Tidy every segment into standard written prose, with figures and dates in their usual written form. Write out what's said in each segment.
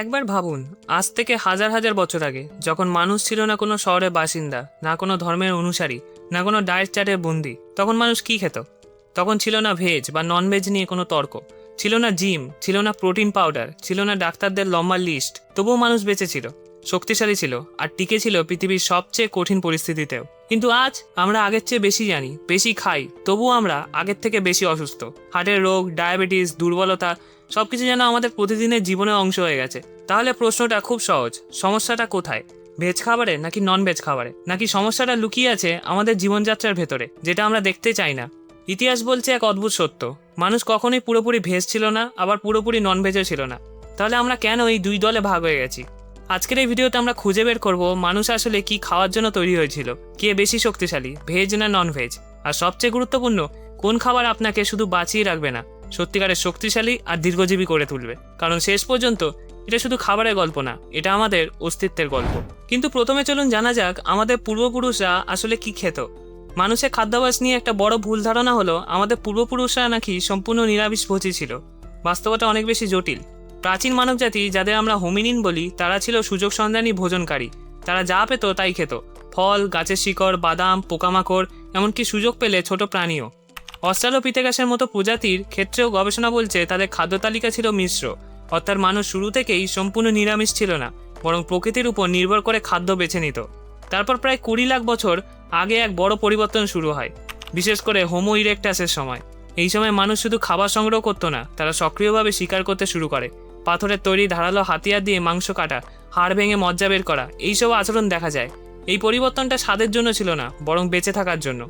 একবার ভাবুন, আজ থেকে হাজার হাজার বছর আগে যখন মানুষ ছিল না কোনো শহরের বাসিন্দা, না কোনো ধর্মের অনুসারী, না কোনো ডায়েট চার্টের বন্দি, তখন মানুষ কি খেত? তখন ছিল না ভেজ বা নন ভেজ নিয়ে কোনো তর্ক, ছিল না জিম, ছিল না প্রোটিন পাউডার, ছিল না ডাক্তারদের লম্বা লিস্ট। তবুও মানুষ বেঁচে ছিল, শক্তিশালী ছিল, আর টিকে ছিল পৃথিবীর সবচেয়ে কঠিন পরিস্থিতিতেও। কিন্তু আজ আমরা আগের চেয়ে বেশি জানি, বেশি খাই, তবুও আমরা আগের থেকে বেশি অসুস্থ। হার্টের রোগ, ডায়াবেটিস, দুর্বলতা সবকিছু যেন আমাদের প্রতিদিনের জীবনের অংশ হয়ে গেছে। তাহলে প্রশ্নটা খুব সহজ, সমস্যাটা কোথায়? ভেজ খাবারে নাকি নন ভেজ খাবারে? নাকি সমস্যাটা লুকিয়ে আছে আমাদের জীবনযাত্রার ভেতরে, যেটা আমরা দেখতে চাই না? ইতিহাস বলছে এক অদ্ভুত সত্য, মানুষ কখনোই পুরোপুরি ভেজ ছিল না, আবার পুরোপুরি নন ভেজও ছিল না। তাহলে আমরা কেন এই দুই দলে ভাগ হয়ে গেছি? আজকের এই ভিডিওতে আমরা খুঁজে বের করব মানুষ আসলে কি খাওয়ার জন্য তৈরি হয়েছিল, কে বেশি শক্তিশালী, ভেজ না নন ভেজ, আর সবচেয়ে গুরুত্বপূর্ণ, কোন খাবার আপনাকে শুধু বাঁচিয়ে রাখবে না, সত্যিকারের শক্তিশালী আর দীর্ঘজীবী করে তুলবে। কারণ শেষ পর্যন্ত এটা শুধু খাবারের গল্প না, এটা আমাদের অস্তিত্বের গল্প। কিন্তু প্রথমে চলুন জানা যাক আমাদের পূর্বপুরুষরা আসলে কি খেত। মানুষের খাদ্যাভ্যাস নিয়ে একটা বড় ভুল ধারণা হলো আমাদের পূর্বপুরুষরা নাকি সম্পূর্ণ নিরামিষভোজী ছিল। বাস্তবতা অনেক বেশি জটিল। প্রাচীন মানবজাতি, যাদের আমরা হোমিনিন বলি, তারা ছিল সুযোগ সন্ধানী ভোজনকারী। তারা যা পেত তাই খেত, ফল, গাছের শিকড়, বাদাম, পোকামাকড়, এমনকি সুযোগ পেলে ছোট প্রাণীও। অস্ট্রালোপিথেকাসের মতো প্রজাতির ক্ষেত্রেও গবেষণা বলছে তাদের খাদ্য তালিকা ছিল মিশ্র। অর্থাৎ মানুষ শুরু থেকেই সম্পূর্ণ নিরামিষ ছিল না, বরং প্রকৃতির উপর নির্ভর করে খাদ্য বেছে নিত। তারপর প্রায় 20 লাখ বছর আগে এক বড় পরিবর্তন শুরু হয়, বিশেষ করে হোমো ইরেক্টাসের সময়। এই সময় মানুষ শুধু খাবার সংগ্রহ করতো না, তারা সক্রিয়ভাবে শিকার করতে শুরু করে। পাথরের তৈরি ধারালো হাতিয়ার দিয়ে মাংস কাটা, হাড় ভেঙে মজ্জা বের করা, এইসব আচরণ দেখা যায়। এই পরিবর্তনটা স্বাদের জন্য ছিল না, বরং বেঁচে থাকার জন্য।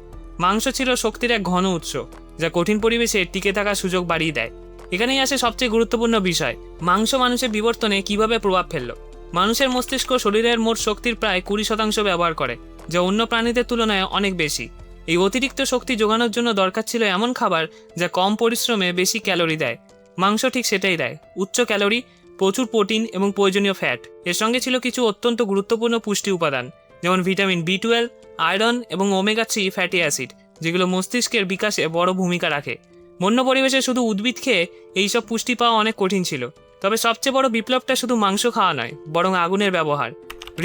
মাংস ছিল শক্তির এক ঘন উৎস, যা কঠিন পরিবেশে টিকে থাকার সুযোগ বাড়িয়ে দেয়। এখানেই আসে সবচেয়ে গুরুত্বপূর্ণ বিষয়, মাংস মানুষের বিবর্তনে কিভাবে প্রভাব ফেলল। মানুষের মস্তিষ্ক শরীরের মোট শক্তির প্রায় 20% ব্যবহার করে, যা অন্য প্রাণীদের তুলনায় অনেক বেশি। এই অতিরিক্ত শক্তি যোগানোর জন্য দরকার ছিল এমন খাবার যা কম পরিশ্রমে বেশি ক্যালোরি দেয়। মাংস ঠিক সেটাই দেয়, উচ্চ ক্যালোরি, প্রচুর প্রোটিন এবং প্রয়োজনীয় ফ্যাট। এর সঙ্গে ছিল কিছু অত্যন্ত গুরুত্বপূর্ণ পুষ্টি উপাদান, যেমন ভিটামিন B12, আয়রন এবং ওমেগা-3 ফ্যাটি অ্যাসিড, যেগুলো মস্তিষ্কের বিকাশে বড় ভূমিকা রাখে। বন্য পরিবেশে শুধু উদ্ভিদ খেয়ে এইসব পুষ্টি পাওয়া অনেক কঠিন ছিল। তবে সবচেয়ে বড় বিপ্লবটা শুধু মাংস খাওয়া নয়, বরং আগুনের ব্যবহার।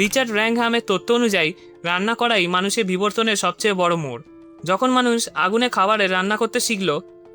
রিচার্ড র্যাঙ্কহামের তথ্য অনুযায়ী রান্না করাই মানুষের বিবর্তনের সবচেয়ে বড় মোড়। যখন মানুষ আগুনে খাবারে রান্না করতে শিখল,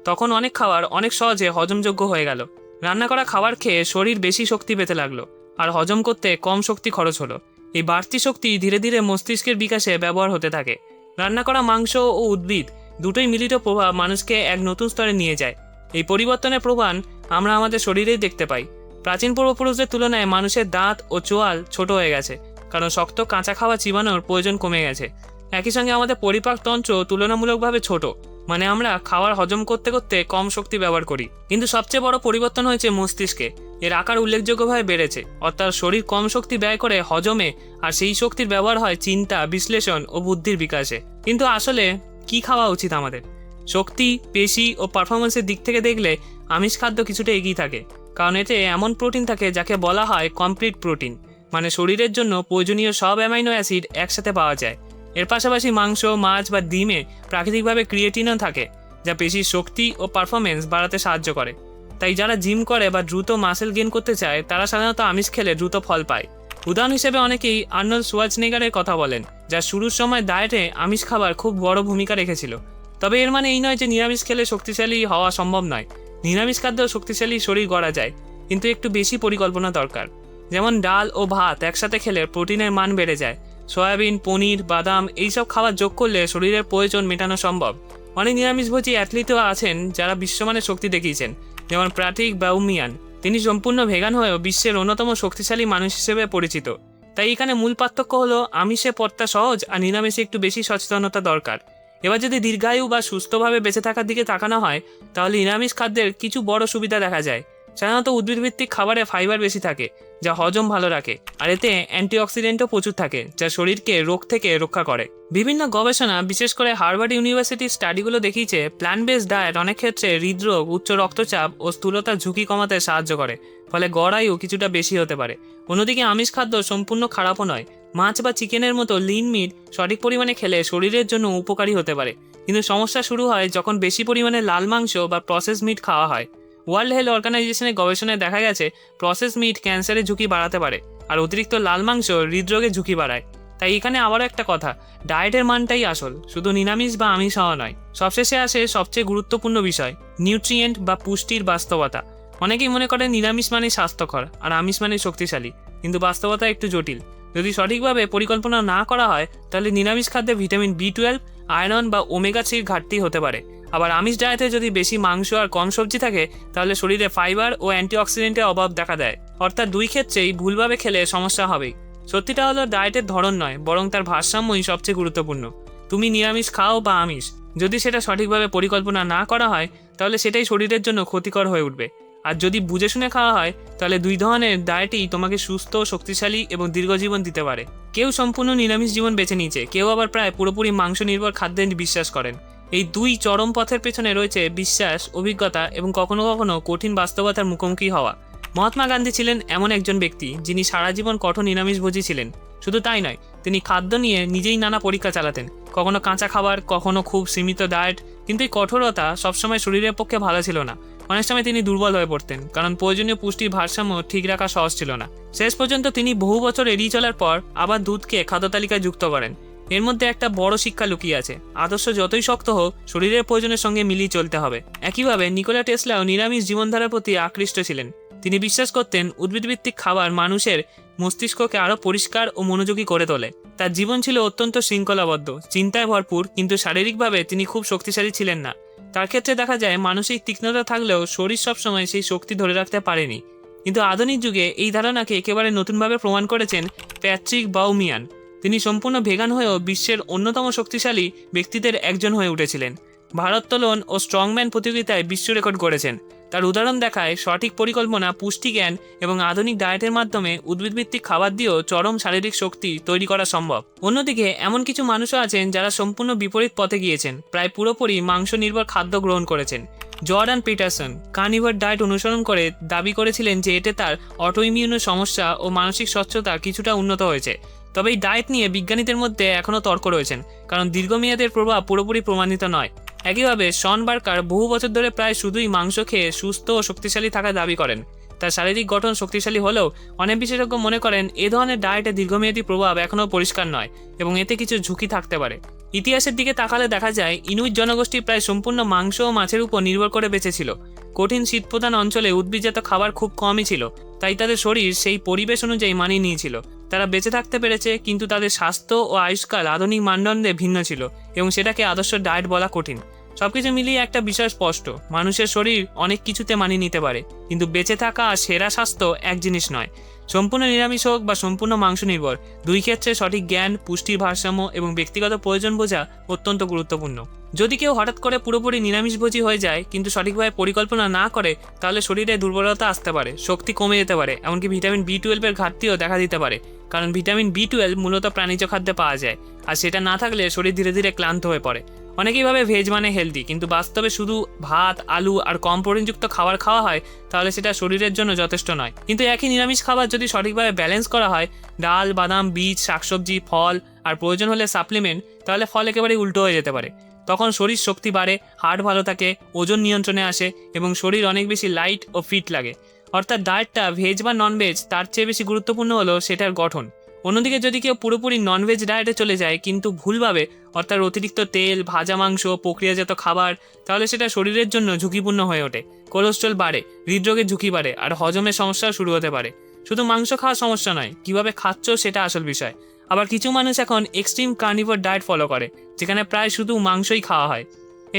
তখন অনেক খাবার অনেক সহজে হজমযোগ্য হয়ে গেল। রান্না করা খাবার খেয়ে শরীর বেশি শক্তি পেতে লাগলো, আর হজম করতে কম শক্তি খরচ হলো। এই বাড়তি শক্তি ধীরে ধীরে মস্তিষ্কের বিকাশে ব্যবহার হতে থাকে। রান্না করা মাংস ও উদ্ভিদ দুটোই মিলিত প্রভাব মানুষকে এক নতুন স্তরে নিয়ে যায়। এই পরিবর্তনের প্রমাণ আমরা আমাদের শরীরেই দেখতে পাই। প্রাচীন পূর্বপুরুষদের তুলনায় মানুষের দাঁত ও চোয়াল ছোট হয়ে গেছে, কারণ শক্ত কাঁচা খাওয়া চিবানোর প্রয়োজন কমে গেছে। একই সঙ্গে আমাদের পরিপাক তন্ত্র তুলনামূলকভাবে ছোট, মানে আমরা খাবার হজম করতে করতে কম শক্তি ব্যবহার করি। কিন্তু সবচেয়ে বড় পরিবর্তন হয়েছে মস্তিষ্কে। এর আকার উল্লেখযোগ্যভাবে বেড়েছে, অর্থাৎ শরীর কম শক্তি ব্যয় করে হজমে, আর সেই শক্তির ব্যবহার হয় চিন্তা, বিশ্লেষণ ও বুদ্ধির বিকাশে। কিন্তু আসলে কি খাওয়া উচিত আমাদের? শক্তি, পেশি ও পারফরমেন্সের দিক থেকে দেখলে আমিষ খাদ্য কিছুটা এগিয়ে থাকে, কারণ এতে এমন প্রোটিন থাকে যাকে বলা হয় কমপ্লিট প্রোটিন, মানে শরীরের জন্য প্রয়োজনীয় সব অ্যামাইনো অ্যাসিড একসাথে পাওয়া যায়। এর পাশাপাশি মাংস, মাছ বা ডিমে প্রাকৃতিকভাবে ক্রিয়েটিনও থাকে, যা পেশির শক্তি ও পারফরমেন্স বাড়াতে সাহায্য করে। তাই যারা জিম করে বা দ্রুত মাসেল গেইন করতে চায়, তারা সাধারণত আমিষ খেলে দ্রুত ফল পায়। উদাহরণ হিসেবে অনেকেই আর্নল্ড শোয়ার্জনেগারের কথা বলেন, যার শুরুর সময় ডায়েটে আমিষ খাবার খুব বড় ভূমিকা রেখেছিল। তবে এর মানে এই নয় যে নিরামিষ খেলে শক্তিশালী হওয়া সম্ভব নয়। নিরামিষ খাদ্য শক্তিশালী শরীর গড়া যায়, কিন্তু একটু বেশি পরিকল্পনা দরকার। যেমন ডাল ও ভাত একসাথে খেলে প্রোটিনের মান বেড়ে যায়। সয়াবিন, পনির, বাদাম এইসব খাবার যোগ করলে শরীরের প্রয়োজন মেটানো সম্ভব। অনেক নিরামিষভোজী অ্যাথলিটও আছেন যারা বিশ্বমানের শক্তি দেখিয়েছেন, যেমন প্যাট্রিক বাউমিয়ান। তিনি সম্পূর্ণ ভেগান হয়েও বিশ্বের অন্যতম শক্তিশালী মানুষ হিসেবে পরিচিত। তাই এখানে মূল পার্থক্য হলো আমিষে পড়তা সহজ আর নিরামিষে একটু বেশি সচেতনতা দরকার। এবার যদি দীর্ঘায়ু বা সুস্থভাবে বেঁচে থাকার দিকে তাকানো হয়, তাহলে নিরামিষ খাদ্যের কিছু বড় সুবিধা দেখা যায়। সাধারণত উদ্ভিদভিত্তিক খাবারে ফাইবার বেশি থাকে, যা হজম ভালো রাখে, আর এতে অ্যান্টিঅক্সিডেন্টও প্রচুর থাকে, যা শরীরকে রোগ থেকে রক্ষা করে। বিভিন্ন গবেষণা, বিশেষ করে হার্ভার্ড ইউনিভার্সিটির স্টাডিগুলো দেখিয়েছে প্ল্যান্ট বেসড ডায়েট অনেক ক্ষেত্রে হৃদরোগ, উচ্চ রক্তচাপ ও স্থূলতার ঝুঁকি কমাতে সাহায্য করে, ফলে গড় আয়ু কিছুটা বেশি হতে পারে। অন্যদিকে আমিষ খাদ্য সম্পূর্ণ খারাপও নয়। মাছ বা চিকেনের মতো লিন মিট সঠিক পরিমাণে খেলে শরীরের জন্য উপকারী হতে পারে, কিন্তু সমস্যা শুরু হয় যখন বেশি পরিমাণে লাল মাংস বা প্রসেস মিট খাওয়া হয়। ওয়ার্ল্ড হেলথ অর্গানাইজেশনের গবেষণায় দেখা গেছে প্রসেস মিট ক্যান্সারের ঝুঁকি বাড়াতে পারে, আর অতিরিক্ত লাল মাংস হৃদরোগের ঝুঁকি বাড়ায়। তাই এখানে আবারও একটা কথা, ডায়েটের মানটাই আসল, শুধু নিরামিষ বা আমিষ হওয়া নয়। সবশেষে আসে সবচেয়ে গুরুত্বপূর্ণ বিষয়, নিউট্রিয়েন্ট বা পুষ্টির বাস্তবতা। অনেকেই মনে করেন নিরামিষ মানে স্বাস্থ্যকর আর আমিষ মানে শক্তিশালী, কিন্তু বাস্তবতা একটু জটিল। যদি সঠিকভাবে পরিকল্পনা না করা হয় তাহলে নিরামিষ খাদ্যে ভিটামিন B12, আয়রন বা ওমেগা 3 ঘাটতি হতে পারে। আবার আমিষ ডায়েটে যদি বেশি মাংস আর কম সবজি থাকে তাহলে শরীরে ফাইবার ও অ্যান্টিঅক্সিডেন্টের অভাব দেখা দেয়। অর্থাৎ দুই ক্ষেত্রেই ভুলভাবে খেলে সমস্যা হবেই। সত্যিটা হলো ডায়েটের ধরন নয়, বরং তার ভারসাম্যই সবচেয়ে গুরুত্বপূর্ণ। তুমি নিরামিষ খাও বা আমিষ, যদি সেটা সঠিকভাবে পরিকল্পনা না করা হয় তাহলে সেটাই শরীরের জন্য ক্ষতিকর হয়ে উঠবে। আর যদি বুঝে শুনে খাওয়া হয় তাহলে দুই ধরনের ডায়েটই তোমাকে সুস্থ, শক্তিশালী এবং দীর্ঘজীবন দিতে পারে। কেউ সম্পূর্ণ নিরামিষ জীবন বেছে নিয়েছে, কেউ আবার প্রায় পুরোপুরি মাংস নির্ভর খাদ্যে বিশ্বাস করেন। এই দুই চরম পথের পেছনে রয়েছে বিশ্বাস, অভিজ্ঞতা এবং কখনো কখনো কঠিন বাস্তবতার মুখোমুখি হওয়া। মহাত্মা গান্ধী ছিলেন এমন একজন ব্যক্তি যিনি সারা জীবন কঠোর নিরামিষভোজী ছিলেন। শুধু তাই নয়, তিনি খাদ্য নিয়ে নিজেই নানা পরীক্ষা চালাতেন, কখনো কাঁচা খাবার, কখনো খুব সীমিত ডায়েট। কিন্তু এই কঠোরতা সবসময় শরীরের পক্ষে ভালো ছিল না। অনেক সময় তিনি দুর্বল হয়ে পড়তেন, কারণ প্রয়োজনীয় পুষ্টির ভারসাম্য ঠিক রাখা সহজ ছিল না। শেষ পর্যন্ত তিনি বহু বছর এড়িয়ে চলার পর আবার দুধকে খাদ্য তালিকায় যুক্ত করেন। এর মধ্যে একটা বড় শিক্ষা লুকিয়ে আছে, আদর্শ যতই শক্ত হোক শরীরের প্রয়োজনের সঙ্গে মিলিয়ে চলতে হবে। একইভাবে নিকোলা টেসলাও নিরামিষ জীবনধারার প্রতি আকৃষ্ট ছিলেন। তিনি বিশ্বাস করতেন উদ্ভিদভিত্তিক খাবার মানুষের মস্তিষ্ককে আরও পরিষ্কার ও মনোযোগী করে তোলে। তার জীবন ছিল অত্যন্ত শৃঙ্খলাবদ্ধ, চিন্তায় ভরপুর, কিন্তু শারীরিকভাবে তিনি খুব শক্তিশালী ছিলেন না। তার ক্ষেত্রে দেখা যায় মানসিক তীক্ষ্ণতা থাকলেও শরীর সবসময় সেই শক্তি ধরে রাখতে পারেনি। কিন্তু আধুনিক যুগে এই ধারণাকে একেবারে নতুনভাবে প্রমাণ করেছেন প্যাট্রিক বাউমিয়ান। তিনি সম্পূর্ণ ভেগান হয়েও বিশ্বের অন্যতম শক্তিশালী ব্যক্তিদের একজন হয়ে উঠেছিলেন। ভারোত্তোলন ও স্ট্রংম্যান প্রতিযোগিতায় বিশ্ব রেকর্ড করেছেন। তার উদাহরণ দেখায় সঠিক পরিকল্পনা, পুষ্টিজ্ঞান এবং আধুনিক ডায়েটের মাধ্যমে উদ্ভিদভিত্তিক খাবার দিয়েও চরম শারীরিক শক্তি তৈরি করা সম্ভব। অন্যদিকে এমন কিছু মানুষও আছেন যারা সম্পূর্ণ বিপরীত পথে গিয়েছেন, প্রায় পুরোপুরি মাংস নির্ভর খাদ্য গ্রহণ করেছেন। জর্ডান পিটারসন কার্নিভোর ডায়েট অনুসরণ করে দাবি করেছিলেন যে এতে তার অটোইমিউন সমস্যা ও মানসিক স্বচ্ছতা কিছুটা উন্নত হয়েছে। তবে এই ডায়েট নিয়ে বিজ্ঞানীদের মধ্যে এখনও তর্ক রয়েছেন, কারণ দীর্ঘমেয়াদের প্রভাব পুরোপুরি প্রমাণিত নয়। একইভাবে শন বার্কার বহু বছর ধরে প্রায় শুধুই মাংস খেয়ে সুস্থ ও শক্তিশালী থাকার দাবি করেন। তার শারীরিক গঠন শক্তিশালী হলেও অনেক বিশেষজ্ঞ মনে করেন এ ধরনের ডায়েটের দীর্ঘমেয়াদী প্রভাব এখনও পরিষ্কার নয় এবং এতে কিছু ঝুঁকি থাকতে পারে। ইতিহাসের দিকে তাকালে দেখা যায় ইনুইট জনগোষ্ঠী প্রায় সম্পূর্ণ মাংস ও মাছের উপর নির্ভর করে বেঁচেছিল। কঠিন শীতপ্রধান অঞ্চলে উদ্ভিদজাত খাবার খুব কমই ছিল, তাই তাদের শরীর সেই পরিবেশ অনুযায়ী মানিয়ে নিয়েছিল। তারা বেঁচে থাকতে পেরেছে, কিন্তু তাদের স্বাস্থ্য ও আয়ুষ্কাল আধুনিক মানদণ্ডে ভিন্ন ছিল এবং সেটাকে আদর্শ ডায়েট বলা কঠিন। সবকিছু মিলিয়ে একটা বিষয় স্পষ্ট, মানুষের শরীর অনেক কিছুতে মানিয়ে নিতে পারে, কিন্তু বেঁচে থাকা আর সেরা স্বাস্থ্য এক জিনিস নয়। সম্পূর্ণ নিরামিষ হোক বা সম্পূর্ণ মাংস নির্ভর, দুই ক্ষেত্রে সঠিক জ্ঞান, পুষ্টির ভারসাম্য এবং ব্যক্তিগত প্রয়োজন বোঝা অত্যন্ত গুরুত্বপূর্ণ। যদি কেউ হঠাৎ করে পুরোপুরি নিরামিষভোজী হয়ে যায় কিন্তু সঠিকভাবে পরিকল্পনা না করে, তাহলে শরীরে দুর্বলতা আসতে পারে, শক্তি কমে যেতে পারে, এমনকি ভিটামিন B12 এর ঘাটতিও দেখা দিতে পারে। কারণ ভিটামিন B12 মূলত প্রাণীজ খাদ্যে পাওয়া যায়, আর সেটা না থাকলে শরীর ধীরে ধীরে ক্লান্ত হয়ে পড়ে। অনেকেই ভাবে ভেজ মানে হেলদি, কিন্তু বাস্তবে শুধু ভাত, আলু আর কম প্রোটিনযুক্ত খাবার খাওয়া হয় তাহলে সেটা শরীরের জন্য যথেষ্ট নয়। কিন্তু একই নিরামিষ খাবার যদি সঠিকভাবে ব্যালেন্স করা হয়, ডাল, বাদাম, বীজ, শাকসবজি, ফল আর প্রয়োজন হলে সাপ্লিমেন্ট, তাহলে ফল একেবারেই উল্টো হয়ে যেতে পারে। তখন শরীর শক্তি বাড়ে, হার্ট ভালো থাকে, ওজন নিয়ন্ত্রণে আসে এবং শরীর অনেক বেশি লাইট ও ফিট লাগে। অর্থাৎ ডায়েটটা ভেজ বা ননভেজ তার চেয়ে বেশি গুরুত্বপূর্ণ হলো সেটার গঠন। অন্যদিকে যদি কেউ পুরোপুরি ননভেজ ডায়েটে চলে যায় কিন্তু ভুলভাবে, অর্থাৎ অতিরিক্ত তেল, ভাজা মাংস, প্রক্রিয়াজাত খাবার, তাহলে সেটা শরীরের জন্য ঝুঁকিপূর্ণ হয়ে ওঠে। কোলেস্ট্রল বাড়ে, হৃদরোগের ঝুঁকি বাড়ে আর হজমের সমস্যা শুরু হতে পারে। শুধু মাংস খাওয়া সমস্যা নয়, কিভাবে খাচ্ছ সেটা আসল বিষয়। আবার কিছু মানুষ এখন এক্সট্রিম কার্নিভোর ডায়েট ফলো করে, যেখানে প্রায় শুধু মাংসই খাওয়া হয়।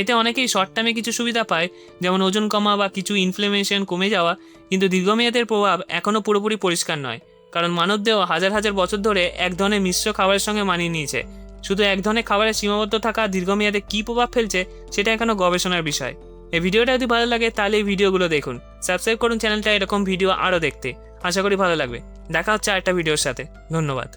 এতে অনেকেই শর্ট টাইমে কিছু সুবিধা পায়, যেমন ওজন কমা বা কিছু ইনফ্লেমেশন কমে যাওয়া, কিন্তু দীর্ঘমেয়াদের প্রভাব এখনও পুরোপুরি পরিষ্কার নয়। কারণ মানবদেহ হাজার হাজার বছর ধরে এক ধরনের মিশ্র খাবারের সঙ্গে মানিয়ে নিয়েছে। শুধু এক ধরনের খাবারের সীমাবদ্ধ থাকা দীর্ঘমেয়াদে কী প্রভাব ফেলছে সেটা এখনও গবেষণার বিষয়। এই ভিডিওটা যদি ভালো লাগে তাহলে এই ভিডিওগুলো দেখুন, সাবস্ক্রাইব করুন চ্যানেলটা এরকম ভিডিও আরও দেখতে। আশা করি ভালো লাগবে। দেখা হচ্ছে আরেকটা ভিডিওর সাথে। ধন্যবাদ।